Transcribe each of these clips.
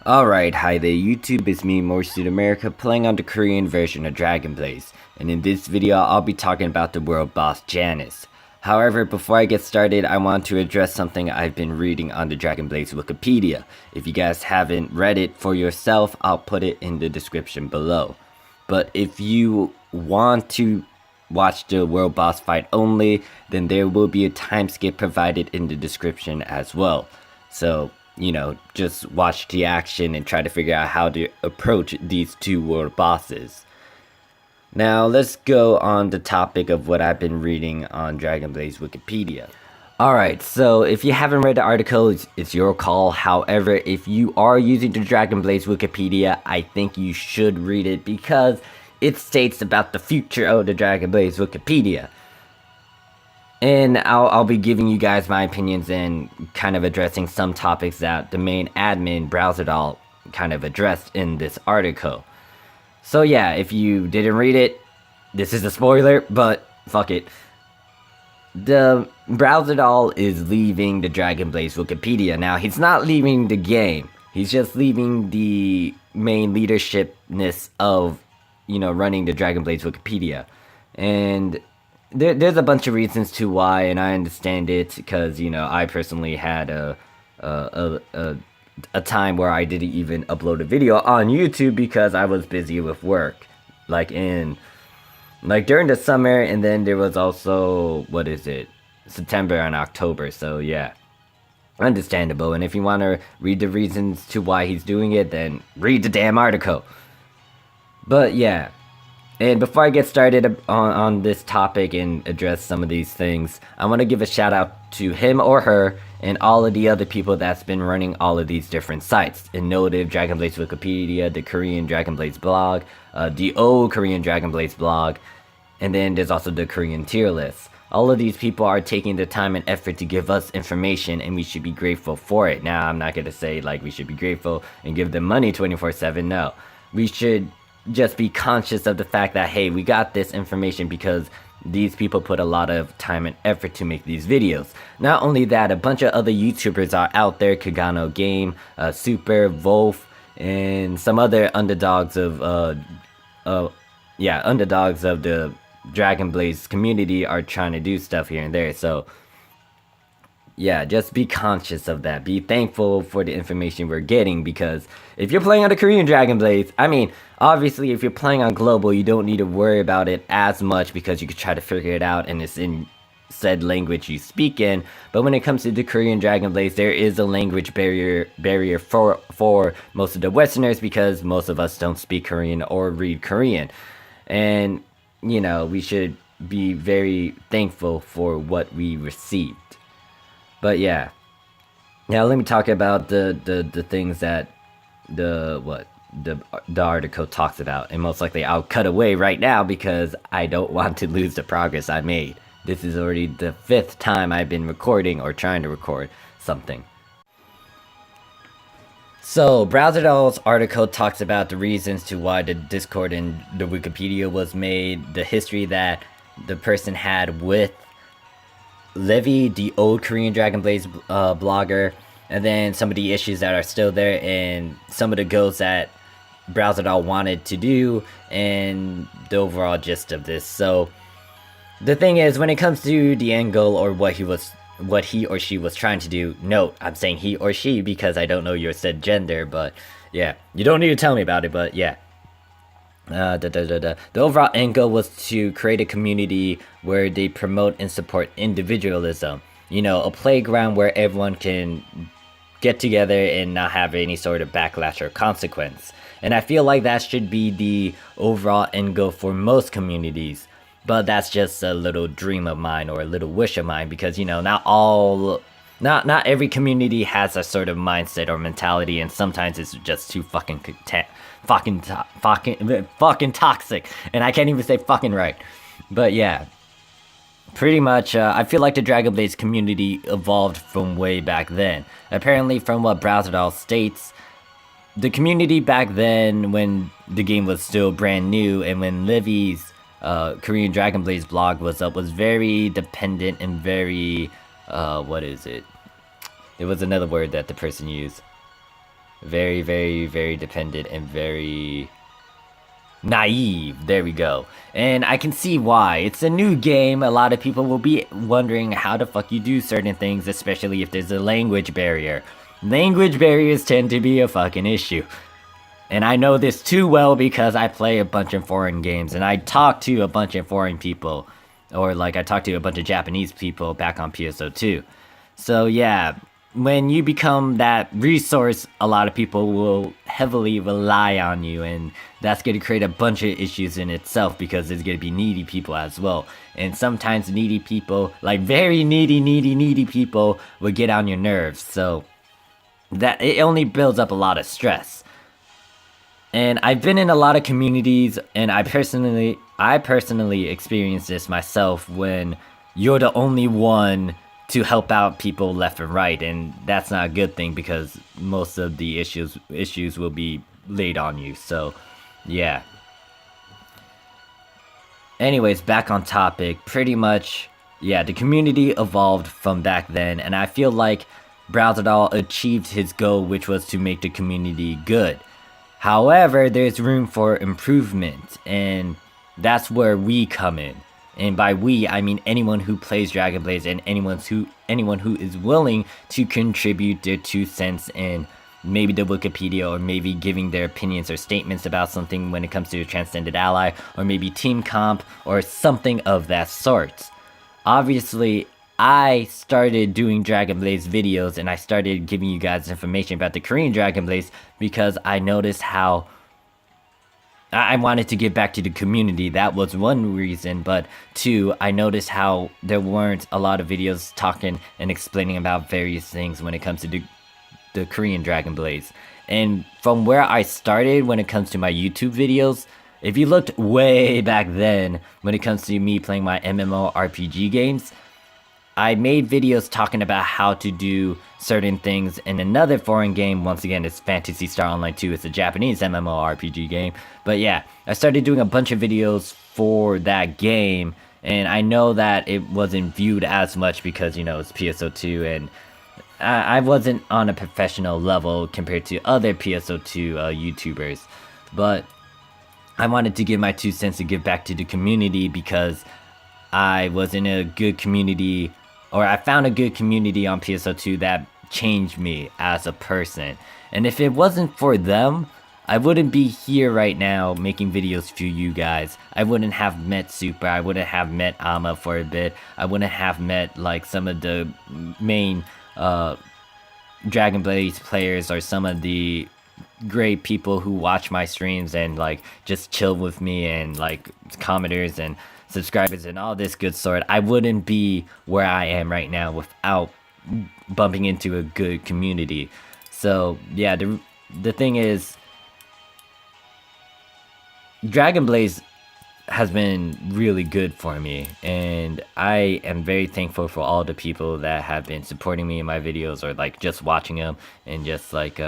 Alright, hi there YouTube, it's me, Morphsuit America, playing on the Korean version of Dragon Blaze, and in this video I'll be talking about the world boss Janus. However, before I get started, I want to address something I've been reading on the Dragon Blaze Wikipedia. If you guys haven't read it for yourself, I'll put it in the description below. But if you want to watch the world boss fight only, then there will be a time skip provided in the description as well. So, just watch the action and try to figure out how to approach these two world bosses. Now, let's go on the topic of what I've been reading on Dragon Blaze Wikipedia. Alright, so if you haven't read the article, it's your call. However, if you are using the Dragon Blaze Wikipedia, I think you should read it because it states about the future of the Dragon Blaze Wikipedia. And I'll be giving you guys my opinions and kind of addressing some topics that the main admin, Browseitall, kind of addressed in this article. So yeah, if you didn't read it, this is a spoiler, but fuck it. The Browseitall is leaving the Dragon Blaze Wikipedia. Now, he's not leaving the game. He's just leaving the main leadershipness of, running the Dragon Blaze Wikipedia. And there's a bunch of reasons to why, and I understand it because I personally had a time where I didn't even upload a video on YouTube because I was busy with work, during the summer, and then there was also September and October. So yeah, understandable. And if you want to read the reasons to why he's doing it, then read the damn article. But yeah. And before I get started on this topic and address some of these things, I want to give a shout out to him or her and all of the other people that's been running all of these different sites. Innovative Dragon Blaze Wikipedia, the Korean Dragon Blaze blog, the old Korean Dragon Blaze blog, and then there's also the Korean tier list. All of these people are taking the time and effort to give us information, and we should be grateful for it. Now, I'm not going to say we should be grateful and give them money 24/7. No, we should just be conscious of the fact that, hey, we got this information because these people put a lot of time and effort to make these videos. Not only that, a bunch of other YouTubers are out there, Kagano Game, Super, Wolf, and some other underdogs of underdogs of the Dragon Blaze community are trying to do stuff here and there. So yeah, just be conscious of that. Be thankful for the information we're getting, because if you're playing on the Korean Dragon Blaze, obviously if you're playing on global, you don't need to worry about it as much because you can try to figure it out and it's in said language you speak in. But when it comes to the Korean Dragon Blaze, there is a language barrier for most of the Westerners because most of us don't speak Korean or read Korean. And, we should be very thankful for what we received. But yeah, now let me talk about the things that the article talks about, and most likely I'll cut away right now because I don't want to lose the progress I made. This is already the 5th time I've been recording or trying to record something. So, Browseitall's article talks about the reasons to why the Discord and the Wikipedia was made, the history that the person had with Levy, the old Korean Dragon Blaze blogger, and then some of the issues that are still there, and some of the goals that Browseitall wanted to do, and the overall gist of this. So, the thing is, when it comes to the end goal or what he or she was trying to do, note, I'm saying he or she because I don't know your said gender, but yeah, you don't need to tell me about it, but yeah. The overall end goal was to create a community where they promote and support individualism. A playground where everyone can get together and not have any sort of backlash or consequence. And I feel like that should be the overall end goal for most communities. But that's just a little dream of mine or a little wish of mine because, not every community has a sort of mindset or mentality, and sometimes it's just too fucking toxic, and I can't even say fucking right. But yeah, pretty much, I feel like the Dragon Blaze community evolved from way back then. Apparently, from what Browseitall states, the community back then, when the game was still brand new, and when Livy's Korean Dragon Blaze blog was up, was very dependent and very, There was another word that the person used. Very, very, very dependent and very naive. There we go. And I can see why. It's a new game. A lot of people will be wondering how the fuck you do certain things, especially if there's a language barrier. Language barriers tend to be a fucking issue. And I know this too well because I play a bunch of foreign games and I talk to a bunch of foreign people. Or like I talk to a bunch of Japanese people back on PSO2. So yeah, when you become that resource, a lot of people will heavily rely on you, and that's going to create a bunch of issues in itself because there's going to be needy people as well. And sometimes needy people, like very needy people, will get on your nerves. So that it only builds up a lot of stress. And I've been in a lot of communities, and I personally experienced this myself when you're the only one to help out people left and right, and that's not a good thing because most of the issues will be laid on you. So, yeah. Anyways, back on topic. Pretty much, yeah, the community evolved from back then, and I feel like Browseitall achieved his goal, which was to make the community good. However, there's room for improvement, and that's where we come in. And by we, I mean anyone who plays Dragon Blaze and anyone who is willing to contribute their 2 cents in maybe the Wikipedia, or maybe giving their opinions or statements about something when it comes to a transcended ally, or maybe team comp, or something of that sort. Obviously, I started doing Dragon Blaze videos and I started giving you guys information about the Korean Dragon Blaze because I noticed how I wanted to give back to the community. That was one reason, but 2, I noticed how there weren't a lot of videos talking and explaining about various things when it comes to the Korean Dragon Blaze. And from where I started when it comes to my YouTube videos, if you looked way back then when it comes to me playing my MMORPG games, I made videos talking about how to do certain things in another foreign game. Once again, it's Phantasy Star Online 2. It's a Japanese MMORPG game. But yeah, I started doing a bunch of videos for that game. And I know that it wasn't viewed as much because, you know, it's PSO2. And I wasn't on a professional level compared to other PSO2 YouTubers. But I wanted to give my 2 cents to give back to the community because I was in a good community, or I found a good community on PSO2 that changed me as a person. And if it wasn't for them, I wouldn't be here right now making videos for you guys. I wouldn't have met Super, I wouldn't have met Ama for a bit, I wouldn't have met like some of the main Dragon Blaze players, or some of the great people who watch my streams and like just chill with me, and like commenters and subscribers and all this good sort. I wouldn't be where I am right now without bumping into a good community. So yeah, the thing is, Dragon Blaze has been really good for me, and I am very thankful for all the people that have been supporting me in my videos, or like just watching them and just like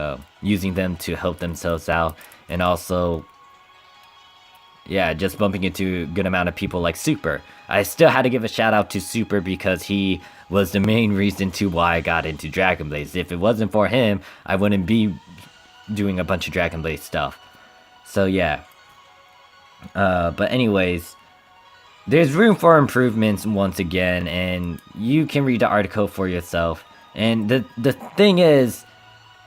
using them to help themselves out. And also, yeah, just bumping into a good amount of people like Super. I still had to give a shout out to Super because he was the main reason to why I got into Dragon Blaze. If it wasn't for him, I wouldn't be doing a bunch of Dragon Blaze stuff. So yeah. But anyways, there's room for improvements once again, and you can read the article for yourself. And the thing is,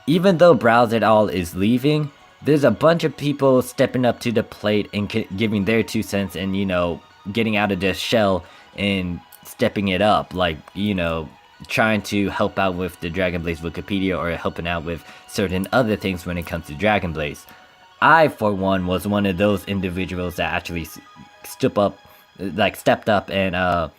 even though Browseitall is leaving, there's a bunch of people stepping up to the plate and giving their 2 cents, and, you know, getting out of their shell and stepping it up, like, you know, trying to help out with the Dragon Blaze Wikipedia, or helping out with certain other things when it comes to Dragon Blaze. I, for one, was one of those individuals that actually stepped up and,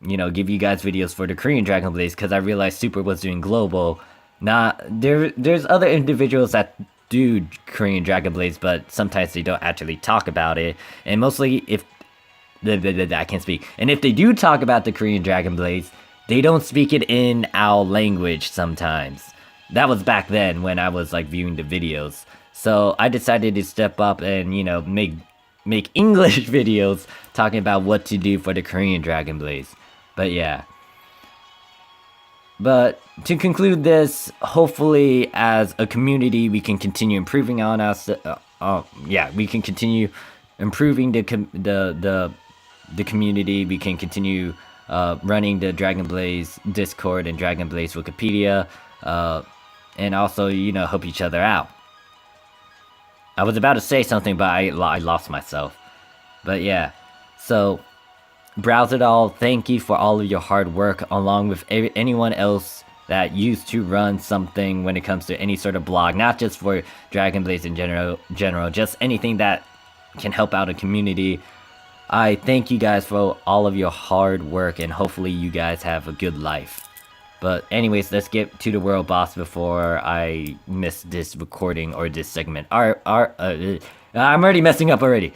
you know, give you guys videos for the Korean Dragon Blaze, because I realized Super was doing global. There's other individuals that do Korean Dragon Blaze, but sometimes they don't actually talk about it. And mostly, if I can't speak. And if they do talk about the Korean Dragon Blaze, they don't speak it in our language sometimes. That was back then when I was like viewing the videos. So I decided to step up and, you know, make English videos talking about what to do for the Korean Dragon Blaze. But yeah. But to conclude this, hopefully as a community we can continue improving on us. We can continue improving the community. We can continue running the Dragon Blaze Discord and Dragon Blaze Wikipedia, and also, you know, help each other out. I was about to say something, but I lost myself. But yeah, so Browseitall, thank you for all of your hard work, along with anyone else that used to run something when it comes to any sort of blog, not just for Dragon Blaze in general, just anything that can help out a community. I thank you guys for all of your hard work, and hopefully you guys have a good life. But anyways, let's get to the world boss before I miss this recording or this segment. I'm already messing up already.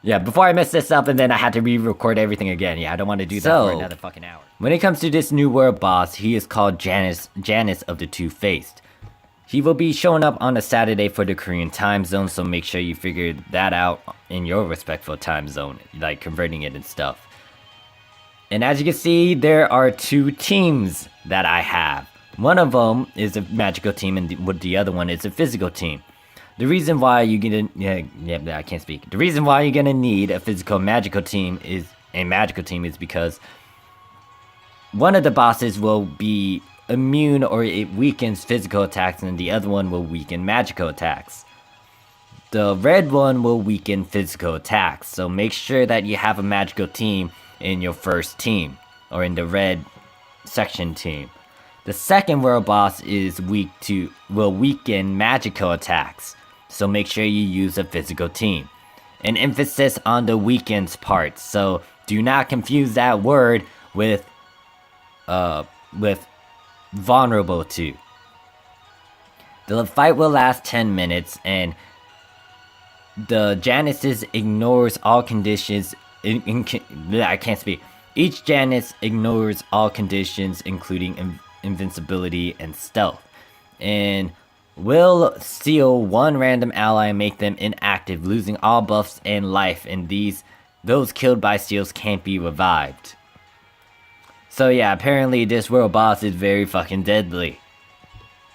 Yeah, before I mess this up and then I had to re-record everything again. Yeah, I don't want to do that for another fucking hour. When it comes to this new world boss, he is called Janus of the Two-Faced. He will be showing up on a Saturday for the Korean time zone, so make sure you figure that out in your respectful time zone, like converting it and stuff. And as you can see, there are two teams that I have. One of them is a magical team, and the other one is a physical team. The reason why you're gonna I can't speak. The reason why you're gonna need a physical magical team is because one of the bosses will be immune, or it weakens physical attacks, and the other one will weaken magical attacks. The red one will weaken physical attacks, so make sure that you have a magical team in your first team, or in the red section team. The second world boss will weaken magical attacks, so make sure you use a physical team. An emphasis on the weakens part, so do not confuse that word with vulnerable to. The fight will last 10 minutes, and the Janus ignores all conditions. I can't speak. Each Janus ignores all conditions, including invincibility and stealth, and will seal one random ally and make them inactive, losing all buffs and life, and those killed by seals can't be revived. So yeah, apparently this world boss is very fucking deadly.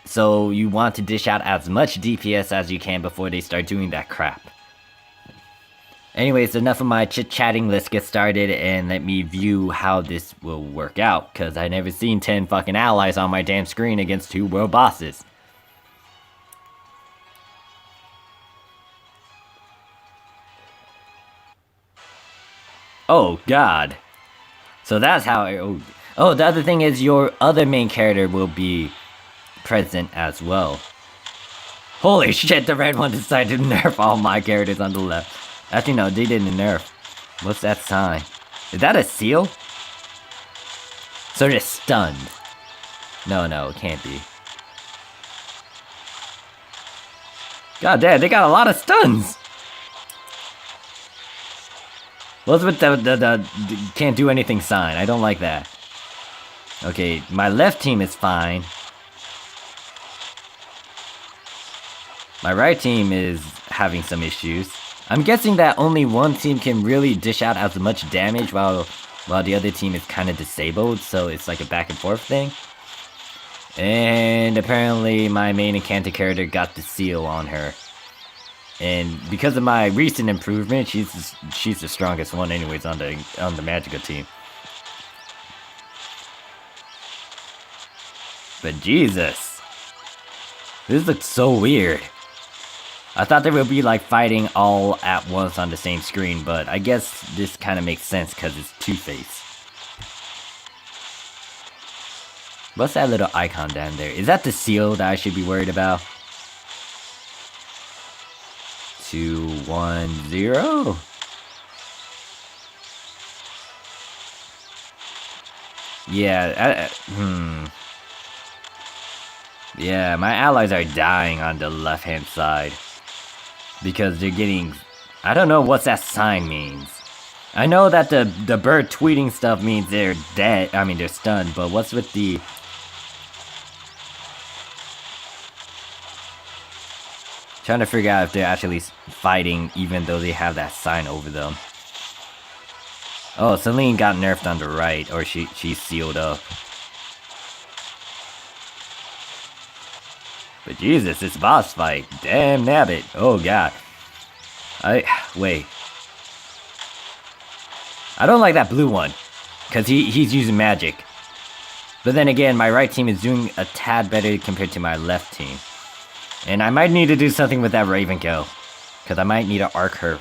So you want to dish out as much DPS as you can before they start doing that crap. Anyways, enough of my chit-chatting, let's get started and let me view how this will work out, cause I never seen 10 fucking allies on my damn screen against 2 world bosses. Oh god. So that's how oh, the other thing is your other main character will be present as well. Holy shit, the red one decided to nerf all my characters on the left. Actually, no, they didn't nerf. What's that sign? Is that a seal? So they're stunned. No, it can't be. God damn, they got a lot of stuns! What's with the can't do anything sign? I don't like that. Okay, my left team is fine. My right team is having some issues. I'm guessing that only one team can really dish out as much damage while the other team is kind of disabled, so it's like a back and forth thing. And apparently my main enchanted character got the seal on her. And because of my recent improvement, she's the strongest one anyways on the magical team. But Jesus, this looks so weird. I thought they would be like fighting all at once on the same screen, but I guess this kind of makes sense because it's Two-Face. What's that little icon down there? Is that the seal that I should be worried about? 210? Yeah, yeah, my allies are dying on the left-hand side. Because they're getting... I don't know what that sign means. I know that the bird tweeting stuff means they're dead. I mean, they're stunned, but what's with the... Trying to figure out if they're actually fighting even though they have that sign over them. Oh, Celine got nerfed on the right, or she's sealed up. But Jesus, this boss fight. Damn nabbit. Oh god. Wait. I don't like that blue one. Because he's using magic. But then again, my right team is doing a tad better compared to my left team. And I might need to do something with that Raven Girl. Because I might need to arc her.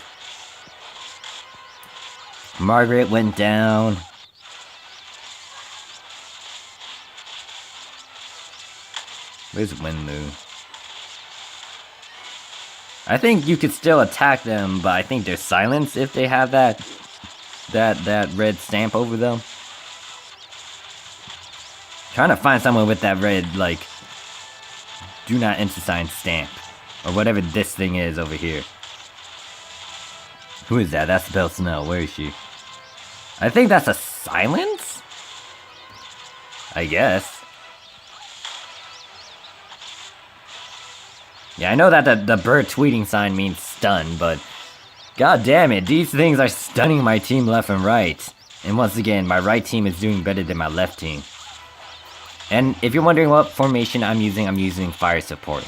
Margaret went down. Where's Winlu? I think you could still attack them, but I think they're silenced if they have that red stamp over them. Trying to find someone with that red, like, do not enter sign stamp. Or whatever this thing is over here. Who is that? That's Belle Snow. Where is she? I think that's a silence? I guess. Yeah, I know that the bird tweeting sign means stun, but god damn it, these things are stunning my team left and right. And once again, my right team is doing better than my left team. And if you're wondering what formation I'm using fire support.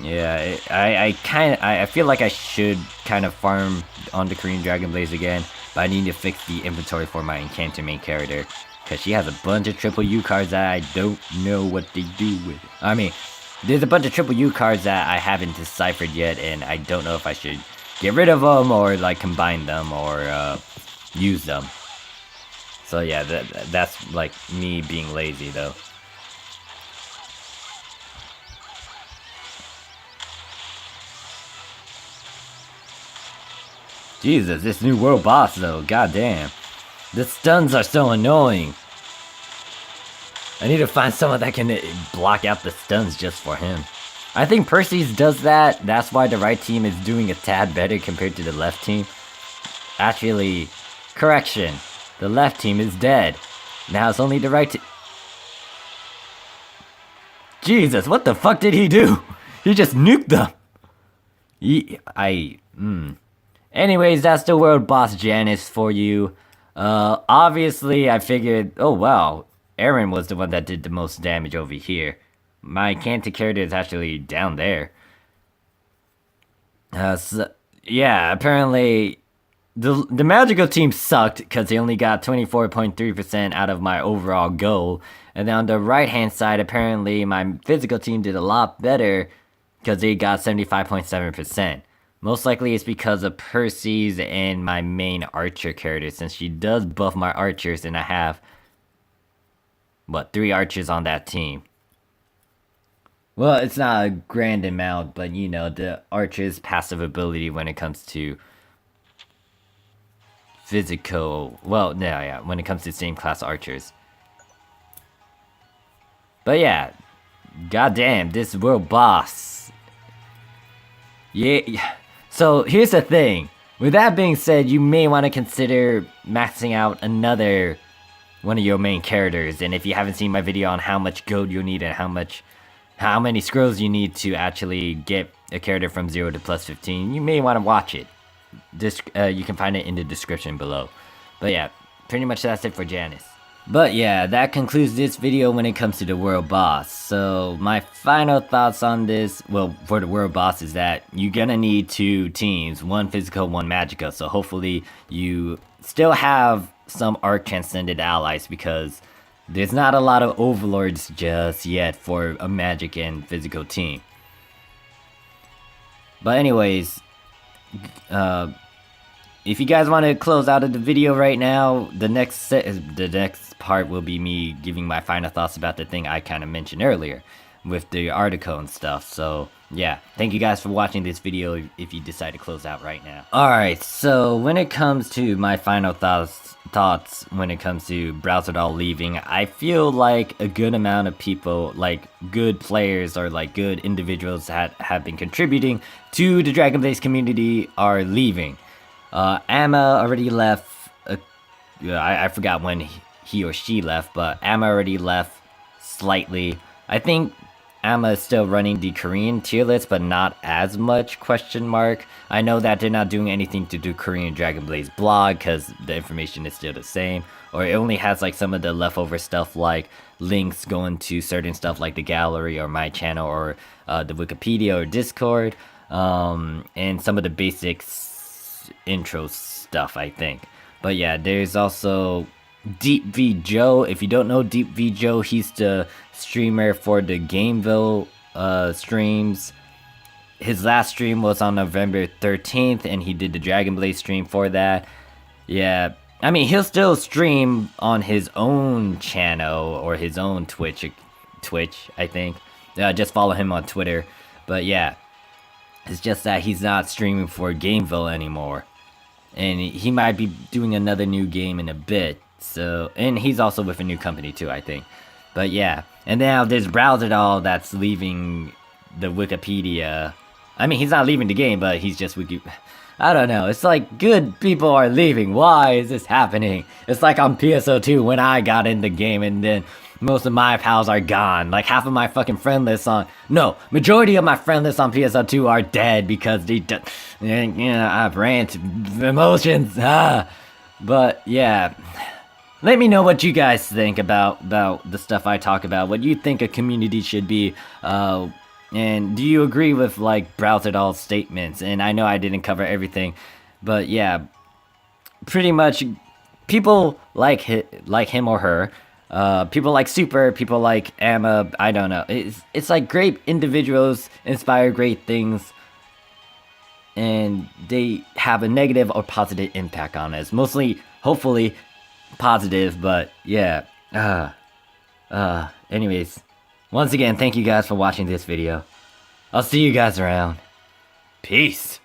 Yeah, I feel like I should kind of farm on the Korean Dragon Blaze again, but I need to fix the inventory for my Encanter main character. Because she has a bunch of triple U cards that I don't know what they do with it. I mean, there's a bunch of triple U cards that I haven't deciphered yet, and I don't know if I should get rid of them, or like combine them, or use them. So yeah, that's like me being lazy though. Jesus, this new world boss though, goddamn. The stuns are so annoying. I need to find someone that can block out the stuns just for him. I think Perseus does that. That's why the right team is doing a tad better compared to the left team. Actually, correction. The left team is dead. Now it's only the right team. Jesus, what the fuck did he do? He just nuked them. Anyways, that's the world boss Janus for you. Obviously, I figured, oh wow, Aaron was the one that did the most damage over here. My Cantor character is actually down there. So, yeah, apparently, the magical team sucked because they only got 24.3% out of my overall goal. And then on the right hand side, apparently my physical team did a lot better because they got 75.7%. Most likely it's because of Percy's and my main archer character, since she does buff my archers and I have, what, 3 archers on that team. Well, it's not a grand amount, but you know, the archer's passive ability when it comes to physical, well, no, yeah, when it comes to same class archers. But yeah, goddamn, this world boss. Yeah. So here's the thing. With that being said, you may want to consider maxing out another one of your main characters. And if you haven't seen my video on how much gold you'll need and how many scrolls you need to actually get a character from 0 to plus 15, you may want to watch it. You can find it in the description below. But yeah, pretty much that's it for Janus. But yeah, that concludes this video when it comes to the world boss. So my final thoughts on this, well, for the world boss, is that you're gonna need 2 teams, 1 physical, 1 magical. So hopefully you still have some arc transcended allies, because there's not a lot of overlords just yet for a magic and physical team. But anyways, if you guys want to close out of the video right now, the next part will be me giving my final thoughts about the thing I kind of mentioned earlier with the article and stuff. So yeah, thank you guys for watching this video if you decide to close out right now. Alright, so when it comes to my final thoughts when it comes to Browseitall leaving, I feel like a good amount of people, like good players or like good individuals that have been contributing to the Dragon Blaze community are leaving. Amma already left. I forgot when he or she left, but Amma already left slightly. I think Amma is still running the Korean tier list, but not as much, question mark. I know that they're not doing anything to do Korean Dragon Blaze blog, because the information is still the same. Or it only has like some of the leftover stuff, like links going to certain stuff like the gallery or my channel or the Wikipedia or Discord. And some of the basics intro stuff, I think. But yeah, there's also Deep V Joe. If you don't know Deep V Joe, he's the streamer for the Gameville streams. His last stream was on November 13th, and he did the Dragon Blaze stream for that. Yeah, I mean, he'll still stream on his own channel or his own Twitch, I think. Just follow him on Twitter. But yeah, it's just that he's not streaming for Gameville anymore. And he might be doing another new game in a bit. So, and he's also with a new company too, I think. But yeah, and now there's Browseitall that's leaving the Wikipedia. I mean, he's not leaving the game, but he's just I don't know. It's like good people are leaving. Why is this happening? It's like on PSO2 when I got in the game, and then most of my pals are gone. Like half of my fucking friend lists majority of my friend lists on PSO2 are dead because I rant emotions. But yeah. Let me know what you guys think about the stuff I talk about, what you think a community should be, and do you agree with, like, Browseitall's statements? And I know I didn't cover everything, but yeah, pretty much, people like him or her, people like Super, people like Amma, I don't know, it's like great individuals inspire great things, and they have a negative or positive impact on us, mostly, hopefully, positive, but yeah, anyways, once again, thank you guys for watching this video. I'll see you guys around. Peace.